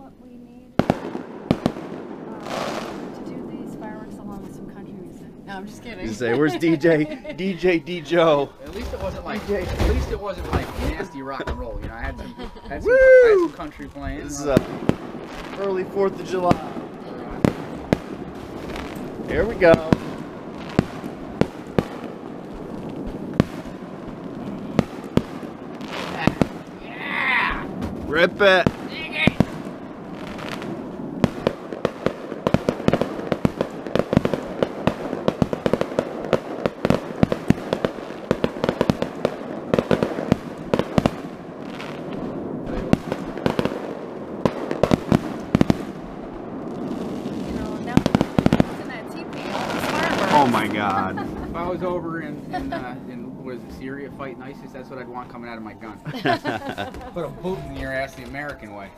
what we need to do these fireworks along with some country music. No, I'm just kidding. You say, where's DJ? DJ Joe. At least it wasn't like nasty rock and roll. You know, I had Woo! some country playing. This is early 4th of July. Here we go. Yeah! Rip it. Oh my God. If I was over in what is it, Syria fighting ISIS, that's what I'd want coming out of my gun. Put a boot in your ass the American way.